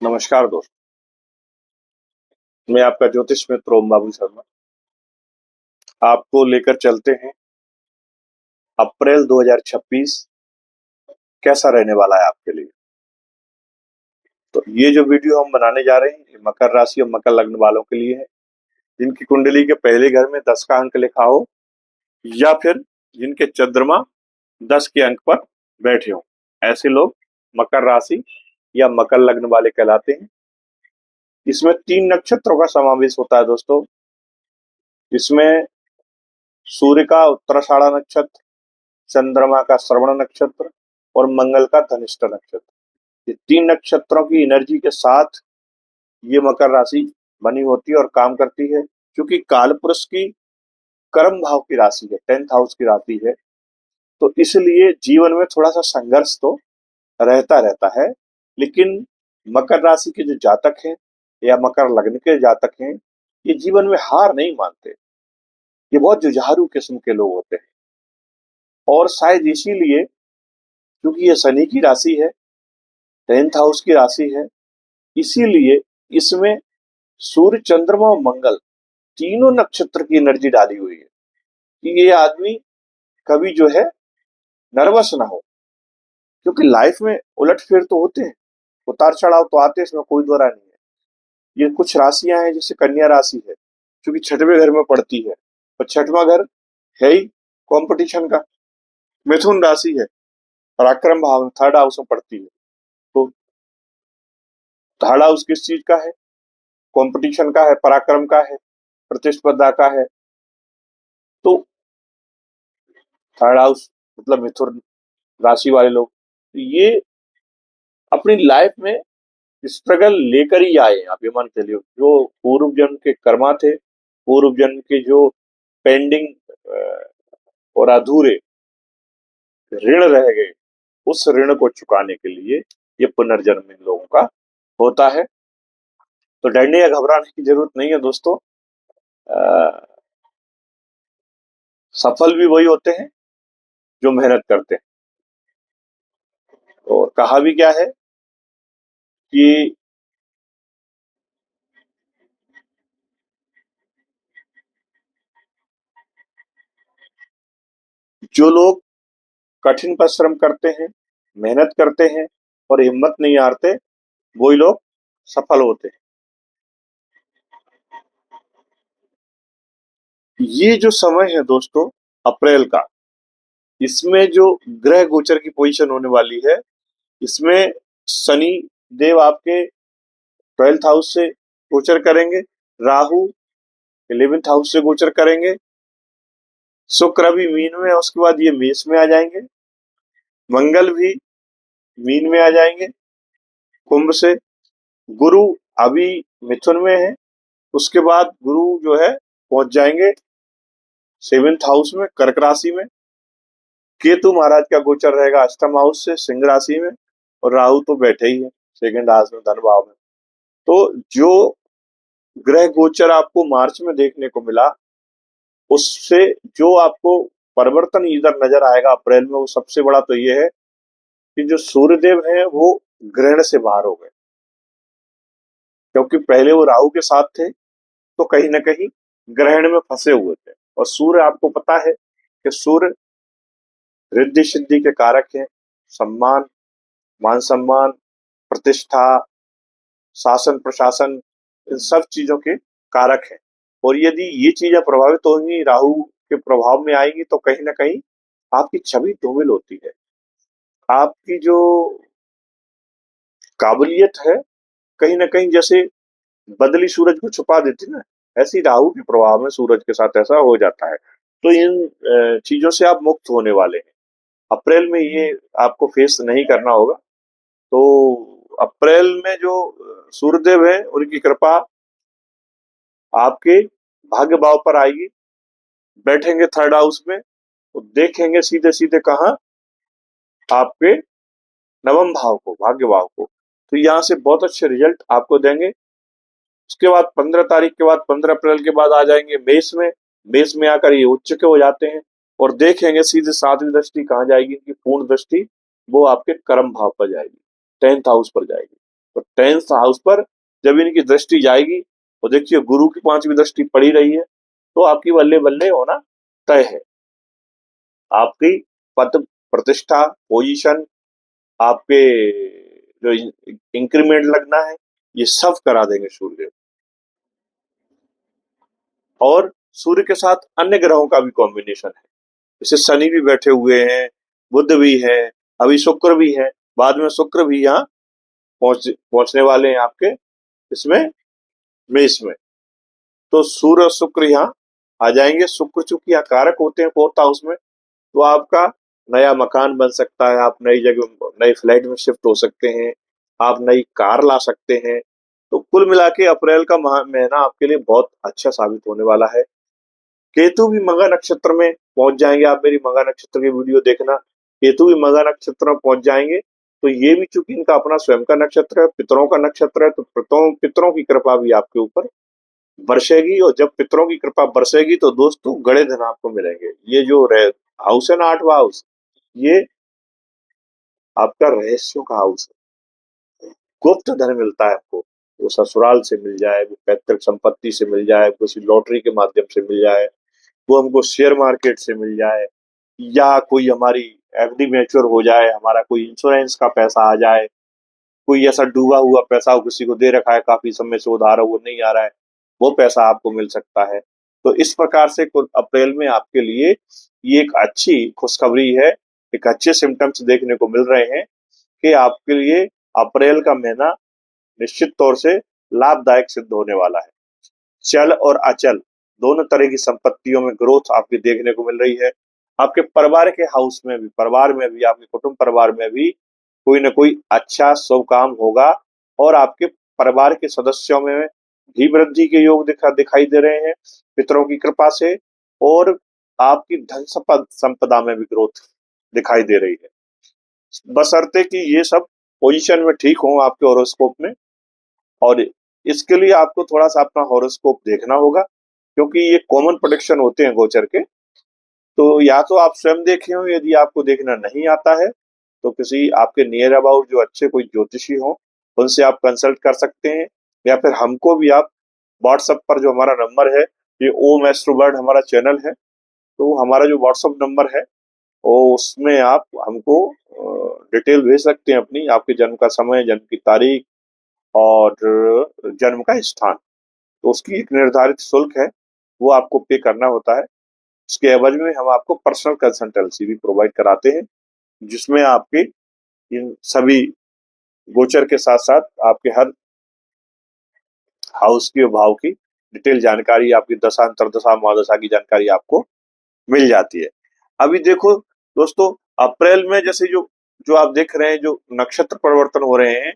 नमस्कार दोस्त। मैं आपका ज्योतिष मित्र ओम बाबू शर्मा आपको लेकर चलते हैं। अप्रैल 2026 कैसा रहने वाला है आपके लिए। तो ये जो वीडियो हम बनाने जा रहे हैं ये मकर राशि और मकर लग्न वालों के लिए है, जिनकी कुंडली के पहले घर में 10 का अंक लिखा हो या फिर जिनके चंद्रमा 10 के अंक पर बैठे हो। ऐसे लोग मकर राशि या मकर लग्न वाले कहलाते हैं। इसमें 3 नक्षत्रों का समावेश होता है दोस्तों। इसमें सूर्य का उत्तराषाढ़ा नक्षत्र, चंद्रमा का श्रवण नक्षत्र और मंगल का धनिष्ठा नक्षत्र। ये 3 नक्षत्रों की एनर्जी के साथ ये मकर राशि बनी होती है और काम करती है। क्योंकि कालपुरुष की कर्म भाव की राशि है, 10th हाउस की राशि है, तो इसलिए जीवन में थोड़ा सा संघर्ष तो रहता रहता है। लेकिन मकर राशि के जो जातक हैं या मकर लग्न के जातक हैं, ये जीवन में हार नहीं मानते। ये बहुत जुझारू किस्म के लोग होते हैं और शायद इसीलिए, क्योंकि ये शनि की राशि है, 10th हाउस की राशि है, इसीलिए इसमें सूर्य, चंद्रमा और मंगल तीनों नक्षत्र की एनर्जी डाली हुई है कि ये आदमी कभी जो है नर्वस ना हो। क्योंकि लाइफ में उलट फेर तो होते हैं, उतार चढ़ाव तो आते हैं, इसमें कोई दो राय नहीं है। ये कुछ राशियां हैं, जैसे कन्या राशि है, क्योंकि छठवें घर में पड़ती है और छठवां घर है ही कंपटीशन का। मिथुन राशि है, पराक्रम भाव में 3rd हाउस में पड़ती है। तो 3rd हाउस किस चीज का है? कंपटीशन का है, पराक्रम का है, प्रतिस्पर्धा का है। तो 3rd हाउस मतलब मिथुन राशि वाले लोग, ये अपनी लाइफ में स्ट्रगल लेकर ही आए हैं। आप ये मान के चलिए, जो पूर्व जन्म के कर्मा थे, पूर्व जन्म के जो पेंडिंग और अधूरे ऋण रह गए, उस ऋण को चुकाने के लिए ये पुनर्जन्म इन लोगों का होता है। तो डरने या घबराने की जरूरत नहीं है दोस्तों। सफल भी वही होते हैं जो मेहनत करते हैं। और कहा भी क्या है कि जो लोग कठिन परिश्रम करते हैं, मेहनत करते हैं और हिम्मत नहीं हारते, वही लोग सफल होते हैं। ये जो समय है दोस्तों, अप्रैल का, इसमें जो ग्रह गोचर की पोजीशन होने वाली है, इसमें शनि देव आपके 12th हाउस से गोचर करेंगे, राहु 11th हाउस से गोचर करेंगे, शुक्र भी मीन में, उसके बाद ये मेष में आ जाएंगे, मंगल भी मीन में आ जाएंगे कुंभ से, गुरु अभी मिथुन में है, उसके बाद गुरु जो है पहुंच जाएंगे 7th हाउस में, कर्क राशि में। केतु महाराज का गोचर रहेगा 8th हाउस से, सिंह राशि में। और राहु तो बैठे ही है 2nd हाउस में, धन भाव में। तो जो ग्रह गोचर आपको मार्च में देखने को मिला, उससे जो आपको परिवर्तन इधर नजर आएगा अप्रैल में, वो सबसे बड़ा तो ये है कि जो सूर्यदेव है वो ग्रहण से बाहर हो गए। क्योंकि पहले वो राहु के साथ थे, तो कहीं ना कहीं ग्रहण में फंसे हुए थे। और सूर्य, आपको पता है कि सूर्य रिद्धि सिद्धि के कारक हैं, सम्मान, मान सम्मान, प्रतिष्ठा, शासन प्रशासन, इन सब चीजों के कारक हैं। और यदि ये चीजें प्रभावित होंगी, राहु के प्रभाव में आएंगी, तो कहीं ना कहीं आपकी छवि धूमिल होती है। आपकी जो काबिलियत है, कहीं ना कहीं जैसे बदली सूरज को छुपा देती ना, ऐसी राहु के प्रभाव में सूरज के साथ ऐसा हो जाता है। तो इन चीजों से आप मुक्त होने वाले हैं अप्रैल में, ये आपको फेस नहीं करना होगा। तो अप्रैल में जो सूर्यदेव है, उनकी कृपा आपके भाग्य भाव पर आएगी। बैठेंगे 3rd हाउस में, तो देखेंगे सीधे सीधे कहाँ, आपके नवम भाव को, भाग्य भाव को। तो यहाँ से बहुत अच्छे रिजल्ट आपको देंगे। उसके बाद 15 तारीख के बाद, 15 अप्रैल के बाद आ जाएंगे मेष में। मेष में आकर ये उच्च के हो जाते हैं और देखेंगे सीधे 7वीं दृष्टि कहाँ जाएगी, इनकी पूर्ण दृष्टि वो आपके कर्म भाव पर जाएगी, 10th हाउस पर जाएगी। तो 10th हाउस पर जब इनकी दृष्टि जाएगी, और देखिए गुरु की 5वीं दृष्टि पड़ी रही है, तो आपकी बल्ले बल्ले होना तय है। आपकी पद प्रतिष्ठा, पोजीशन, आपके जो इंक्रीमेंट लगना है, ये सब करा देंगे सूर्य। और सूर्य के साथ अन्य ग्रहों का भी कॉम्बिनेशन है, जैसे शनि भी बैठे हुए हैं, बुध भी है, अभी शुक्र भी है, बाद में शुक्र भी यहाँ पहुंचने वाले हैं आपके इसमें, मेष में। तो सूर्य और शुक्र यहाँ आ जाएंगे। शुक्र चूंकि यहाँ कारक होते हैं 4th हाउस में, तो आपका नया मकान बन सकता है, आप नई जगह नई फ्लैट में शिफ्ट हो सकते हैं, आप नई कार ला सकते हैं। तो कुल मिला के अप्रैल का महीना आपके लिए बहुत अच्छा साबित होने वाला है। केतु भी मघा नक्षत्र में पहुंच जाएंगे, आप मेरी मघा नक्षत्र की वीडियो देखना, केतु भी मघा नक्षत्र में पहुंच जाएंगे। तो ये भी चूंकि इनका अपना स्वयं का नक्षत्र है, पितरों का नक्षत्र है, तो पितरों की कृपा भी आपके ऊपर बरसेगी। और जब पितरों की कृपा बरसेगी तो दोस्तों गड़े धन आपको मिलेंगे। ये जो हाउस है ना, 8वां हाउस, ये आपका रहस्यों का हाउस है। गुप्त धन मिलता है आपको, वो ससुराल से मिल जाए, वो पैतृक संपत्ति से मिल जाए, किसी लॉटरी के माध्यम से मिल जाए, वो हमको शेयर मार्केट से मिल जाए, या कोई हमारी एफडी मैच्योर हो जाए, हमारा कोई इंश्योरेंस का पैसा आ जाए, कोई ऐसा डूबा हुआ पैसा हो, किसी को दे रखा है काफी समय से उधार है, वो नहीं आ रहा है, वो पैसा आपको मिल सकता है। तो इस प्रकार से कुल अप्रैल में आपके लिए ये एक अच्छी खुशखबरी है, एक अच्छे सिम्टम्स देखने को मिल रहे हैं कि आपके लिए अप्रैल का महीना निश्चित तौर से लाभदायक सिद्ध होने वाला है। चल और अचल दोनों तरह की संपत्तियों में ग्रोथ आपकी देखने को मिल रही है। आपके परिवार के हाउस में भी, परिवार में भी, आपके कुटुंब परिवार में भी कोई ना कोई अच्छा शुभ काम होगा, और आपके परिवार के सदस्यों में भी वृद्धि के योग दिखाई दे रहे हैं पितरों की कृपा से। और आपकी धन संपदा में भी ग्रोथ दिखाई दे रही है, बशर्ते कि ये सब पोजीशन में ठीक हो आपके हॉरोस्कोप में। और इसके लिए आपको थोड़ा सा अपना हॉरोस्कोप देखना होगा, क्योंकि ये कॉमन प्रेडिक्शन होते हैं गोचर के। तो या तो आप स्वयं देखे हो, यदि आपको देखना नहीं आता है तो किसी आपके नियर अबाउट जो अच्छे कोई ज्योतिषी हो उनसे आप कंसल्ट कर सकते हैं, या फिर हमको भी आप व्हाट्सएप पर, जो हमारा नंबर है, ये ओम एस्ट्रोबर्ड हमारा चैनल है, तो हमारा जो व्हाट्सएप नंबर है वो उसमें आप हमको डिटेल भेज सकते हैं अपनी, आपके जन्म का समय, जन्म की तारीख और जन्म का स्थान। तो उसकी एक निर्धारित शुल्क है, वो आपको पे करना होता है। उसके एवज में हम आपको पर्सनल कंसल्टेंसी भी प्रोवाइड कराते हैं, जिसमें आपके इन सभी गोचर के साथ साथ आपके हर हाउस की भाव की डिटेल जानकारी, आपकी दशा अंतरदशा महादशा की जानकारी आपको मिल जाती है। अभी देखो दोस्तों, अप्रैल में जैसे जो जो आप देख रहे हैं, जो नक्षत्र परिवर्तन हो रहे हैं,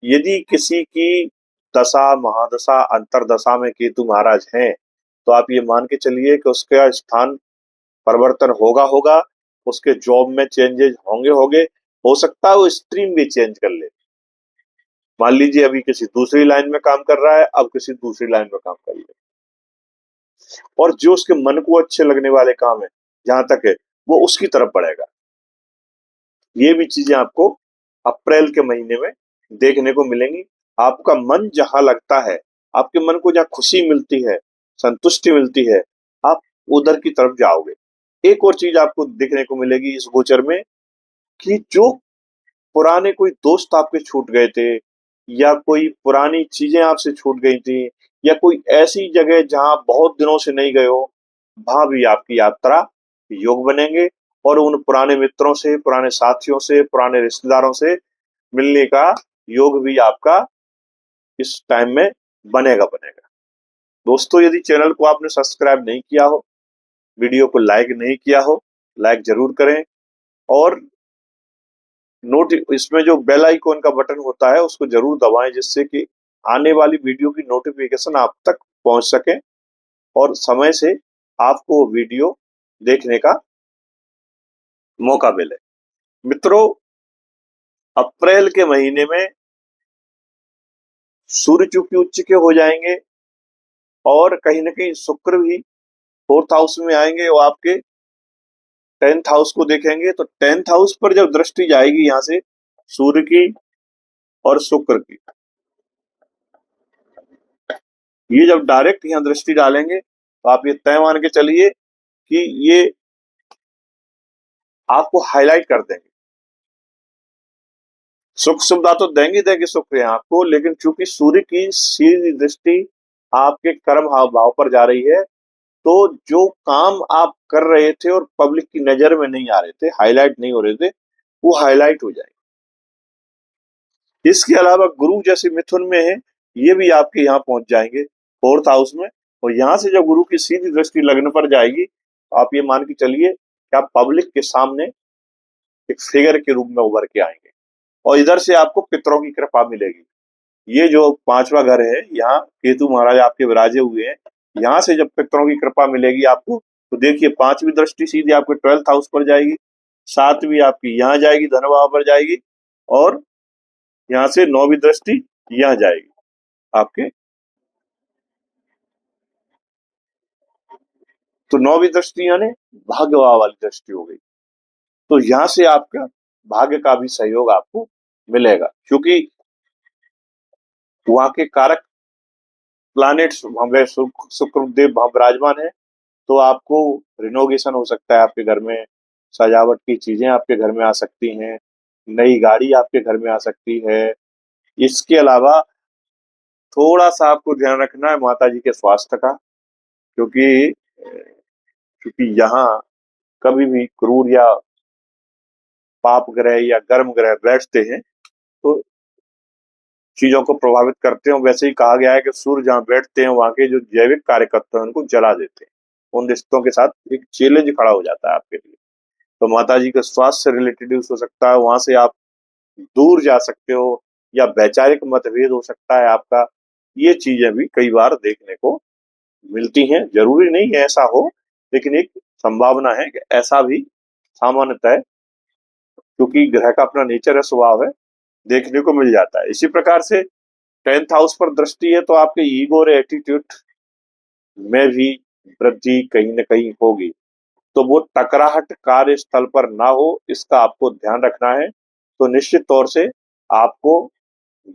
यदि किसी की दशा महादशा अंतरदशा में केतु महाराज हैं, तो आप ये मान के चलिए कि उसका स्थान परिवर्तन होगा होगा, उसके जॉब में चेंजेस होंगे होंगे, हो सकता है वो स्ट्रीम भी चेंज कर ले। मान लीजिए अभी किसी दूसरी लाइन में काम कर रहा है, अब किसी दूसरी लाइन में काम कर ले, और जो उसके मन को अच्छे लगने वाले काम है, जहां तक है, वो उसकी तरफ बढ़ेगा। ये भी चीजें आपको अप्रैल के महीने में देखने को मिलेंगी। आपका मन जहां लगता है, आपके मन को जहां खुशी मिलती है, संतुष्टि मिलती है, आप उधर की तरफ जाओगे। एक और चीज आपको देखने को मिलेगी इस गोचर में, कि जो पुराने कोई दोस्त आपके छूट गए थे, या कोई पुरानी चीजें आपसे छूट गई थी, या कोई ऐसी जगह जहां आप बहुत दिनों से नहीं गए हो, वहां भी आपकी यात्रा योग बनेंगे। और उन पुराने मित्रों से, पुराने साथियों से, पुराने रिश्तेदारों से मिलने का योग भी आपका इस टाइम में बनेगा बनेगा। दोस्तों, यदि चैनल को आपने सब्सक्राइब नहीं किया हो, वीडियो को लाइक नहीं किया हो, लाइक जरूर करें। और नोट इसमें जो बेल आइकॉन का बटन होता है उसको जरूर दबाएं, जिससे कि आने वाली वीडियो की नोटिफिकेशन आप तक पहुंच सके और समय से आपको वीडियो देखने का मौका मिले। मित्रों, अप्रैल के महीने में सूर्य चूंकि उच्च के हो जाएंगे, और कहीं ना कहीं शुक्र भी 4th हाउस में आएंगे, और आपके 10th हाउस को देखेंगे। तो 10th हाउस पर जब दृष्टि जाएगी यहाँ से सूर्य की और शुक्र की, ये जब डायरेक्ट यहाँ दृष्टि डालेंगे तो आप ये तय मान के चलिए कि ये आपको हाईलाइट कर देंगे। सुख सुविधा तो देंगे देंगे सुख है आपको, लेकिन चूंकि सूर्य की सीधी दृष्टि आपके कर्म हाव भाव पर जा रही है, तो जो काम आप कर रहे थे और पब्लिक की नजर में नहीं आ रहे थे, हाईलाइट नहीं हो रहे थे, वो हाईलाइट हो जाएंगे। इसके अलावा गुरु जैसे मिथुन में है, ये भी आपके यहाँ पहुंच जाएंगे 4th हाउस में। और यहाँ से जब गुरु की सीधी दृष्टि लग्न पर जाएगी, तो आप ये मान के चलिए कि आप पब्लिक के सामने एक फिगर के रूप में उभर के आएंगे, और इधर से आपको पितरों की कृपा मिलेगी। ये जो 5वां घर है, यहाँ केतु महाराज आपके विराजे हुए हैं, यहाँ से जब पितरों की कृपा मिलेगी आपको, तो देखिए 5वीं दृष्टि सीधी आपके 12th हाउस पर जाएगी, 7वीं आपकी यहाँ जाएगी, धन भाव पर जाएगी, और यहाँ से 9वीं दृष्टि यहाँ जाएगी आपके। तो 9वीं दृष्टि यानी भाग्य भाव वाली दृष्टि हो गई। तो यहाँ से आपका भाग्य का भी सहयोग आपको मिलेगा, क्योंकि वहां के कारक प्लैनेट्स हमारे शुक्र देव वहां विराजमान है। तो आपको रिनोवेशन हो सकता है आपके घर में, सजावट की चीजें आपके घर में आ सकती हैं, नई गाड़ी आपके घर में आ सकती है। इसके अलावा थोड़ा सा आपको ध्यान रखना है माता जी के स्वास्थ्य का, क्योंकि क्योंकि यहाँ कभी भी क्रूर या पाप ग्रह या गर्म ग्रह बैठते हैं, तो चीजों को प्रभावित करते हैं। वैसे ही कहा गया है कि सूर्य जहाँ बैठते हैं, वहां के जो जैविक कार्यकर्ता हैं उनको जला देते हैं। उन रिश्तों के साथ एक चैलेंज खड़ा हो जाता है आपके लिए। तो माता जी के स्वास्थ्य से रिलेटेड हो सकता है, वहां से आप दूर जा सकते हो, या वैचारिक मतभेद हो सकता है आपका। ये चीजें भी कई बार देखने को मिलती हैं, जरूरी नहीं है ऐसा हो, लेकिन एक संभावना है कि ऐसा भी सामान्यतः, क्योंकि ग्रह का अपना नेचर है, स्वभाव है, देखने को मिल जाता है। इसी प्रकार से 10th हाउस पर दृष्टि है, तो आपके ईगो और एटीट्यूड में भी वृद्धि कहीं ना कहीं होगी। तो वो टकराहट कार्यस्थल पर ना हो, इसका आपको ध्यान रखना है। तो निश्चित तौर से आपको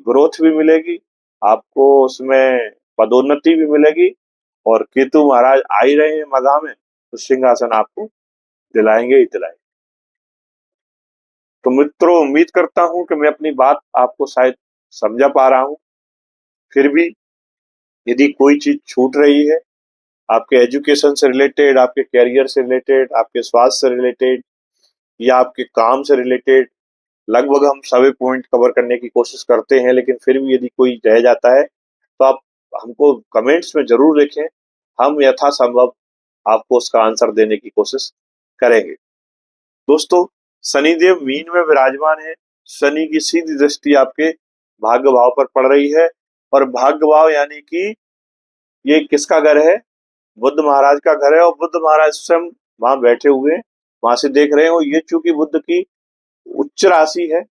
ग्रोथ भी मिलेगी, आपको उसमें पदोन्नति भी मिलेगी, और केतु महाराज आ ही रहे हैं मघा में, तो सिंहासन आपको दिलाएंगे ही दिलाएंगे। तो मित्रों, उम्मीद करता हूं कि मैं अपनी बात आपको शायद समझा पा रहा हूं। फिर भी यदि कोई चीज छूट रही है, आपके एजुकेशन से रिलेटेड, आपके कैरियर से रिलेटेड, आपके स्वास्थ्य से रिलेटेड, या आपके काम से रिलेटेड, लगभग हम सभी पॉइंट कवर करने की कोशिश करते हैं, लेकिन फिर भी यदि कोई रह जाता है, तो आप हमको कमेंट्स में जरूर लिखें। हम यथासंभव आपको उसका आंसर देने की कोशिश करेंगे। दोस्तों, शनिदेव मीन में विराजमान है। शनि की सीधी दृष्टि आपके भाग्य भाव पर पड़ रही है, और भाग्य भाव यानी कि ये किसका घर है? बुद्ध महाराज का घर है, और बुद्ध महाराज स्वयं वहां बैठे हुए हैं, वहां से देख रहे हैं। और ये चूंकि बुद्ध की उच्च राशि है,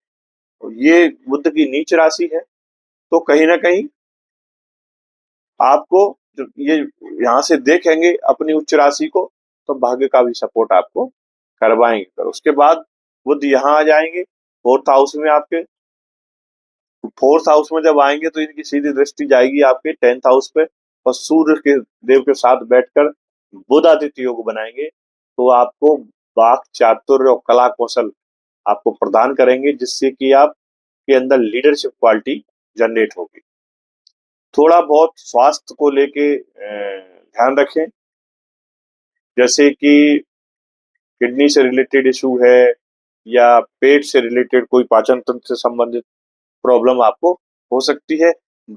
और ये बुद्ध की नीच राशि है, तो कहीं ना कहीं आपको जो ये यहाँ से देखेंगे अपनी उच्च राशि को, तो भाग्य का भी सपोर्ट आपको करवाएंगे। पर उसके बाद बुद्ध यहाँ आ जाएंगे 4th हाउस में आपके। 4th हाउस में जब आएंगे, तो इनकी सीधी दृष्टि जाएगी आपके 10th हाउस पे, और सूर्य के देव के साथ बैठकर बुध आदित्य योग बनाएंगे। तो आपको वाक चातुर्य और कला कौशल आपको प्रदान करेंगे, जिससे कि आपके अंदर लीडरशिप क्वालिटी जनरेट होगी। थोड़ा बहुत स्वास्थ्य को लेके ध्यान रखें, जैसे कि किडनी से रिलेटेड इशू है, या पेट से रिलेटेड कोई पाचन तंत्र से संबंधित प्रॉब्लम आपको हो सकती है।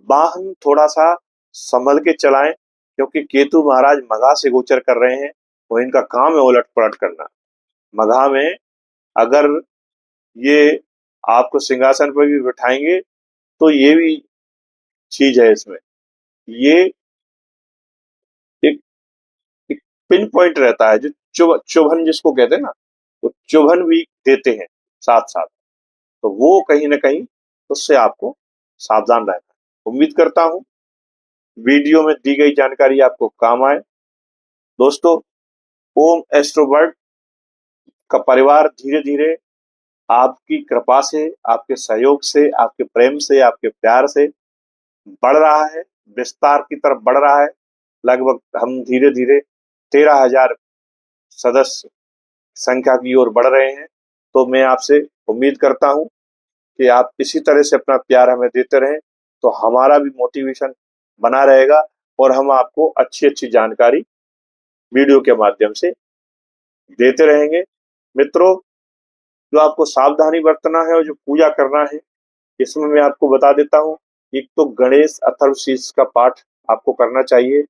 वाहन थोड़ा सा संभल के चलाएं, क्योंकि केतु महाराज मघा से गोचर कर रहे हैं, और इनका काम है उलट पलट करना। मघा में अगर ये आपको सिंहासन पर भी बिठाएंगे, तो ये भी चीज है इसमें, ये एक, एक पिन पॉइंट रहता है, जो चुभन जिसको कहते हैं ना, वो चुभन भी देते हैं साथ साथ। तो वो कहीं ना कहीं उससे आपको सावधान रहना है। उम्मीद करता हूं वीडियो में दी गई जानकारी आपको काम आए। दोस्तों, ओम एस्ट्रोवर्ड का परिवार धीरे धीरे आपकी कृपा से, आपके सहयोग से, आपके प्रेम से, आपके प्यार से बढ़ रहा है। विस्तार की तरफ बढ़ रहा है। लगभग हम धीरे-धीरे 13,000 सदस्य संख्या की ओर बढ़ रहे हैं। तो मैं आपसे उम्मीद करता हूँ कि आप इसी तरह से अपना प्यार हमें देते रहें, तो हमारा भी मोटिवेशन बना रहेगा और हम आपको अच्छी-अच्छी जानकारी वीडियो के माध्यम से देते रहेंगे। मित्रों, जो आपको सावधानी बरतना है और जो पूजा करना है, इसमें मैं आपको बता देता हूँ। एक तो गणेश अथर्वशीर्ष का पाठ आपको करना चाहिए।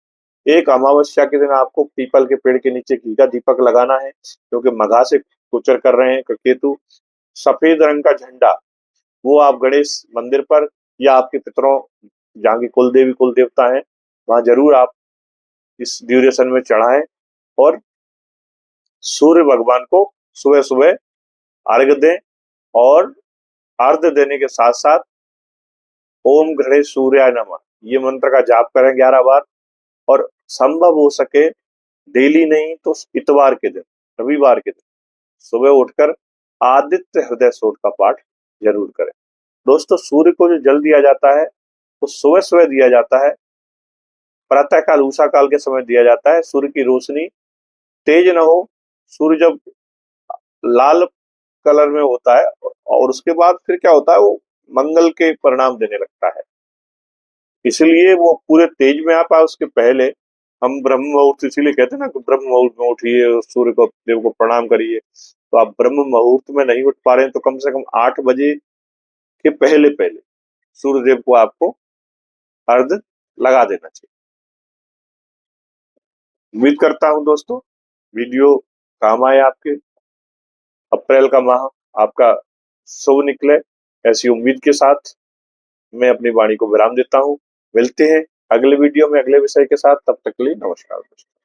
एक अमावस्या के दिन आपको पीपल के पेड़ के नीचे घी का दीपक लगाना है, क्योंकि मघा से गोचर कर रहे हैं केतु। सफेद रंग का झंडा वो आप गणेश मंदिर पर या आपके पितरों, जहाँ की कुल देवी कुल देवता है, वहां जरूर आप इस ड्यूरेशन में चढ़ाएं। और सूर्य भगवान को सुबह सुबह अर्घ्य दें और अर्घ्य देने के साथ साथ ओम गणेश सूर्याय नमः ये मंत्र का जाप करें 11 बार। और संभव हो सके डेली नहीं तो इतवार के दिन, रविवार के दिन सुबह उठकर आदित्य हृदय स्तोत्र का पाठ जरूर करें। दोस्तों, सूर्य को जो जल दिया जाता है वो सुबह सुबह दिया जाता है, प्रातः काल उषा काल के समय दिया जाता है। सूर्य की रोशनी तेज न हो, सूर्य जब लाल कलर में होता है और उसके बाद फिर क्या होता है, वो मंगल के परिणाम देने लगता है। इसलिए वो पूरे तेज में आ पाए उसके पहले हम ब्रह्म मुहूर्त, इसीलिए कहते हैं ना कि ब्रह्म मुहूर्त में उठिए और सूर्य को देव को प्रणाम करिए। तो आप ब्रह्म मुहूर्त में नहीं उठ पा रहे हैं तो कम से कम 8 बजे के पहले पहले सूर्य देव को आपको अर्घ लगा देना चाहिए। उम्मीद करता हूं दोस्तों वीडियो काम आए आपके। अप्रैल का माह आपका शुभ निकले, ऐसी उम्मीद के साथ मैं अपनी वाणी को विराम देता हूँ। मिलते हैं अगले वीडियो में अगले विषय के साथ। तब तक के लिए नमस्कार दोस्तों।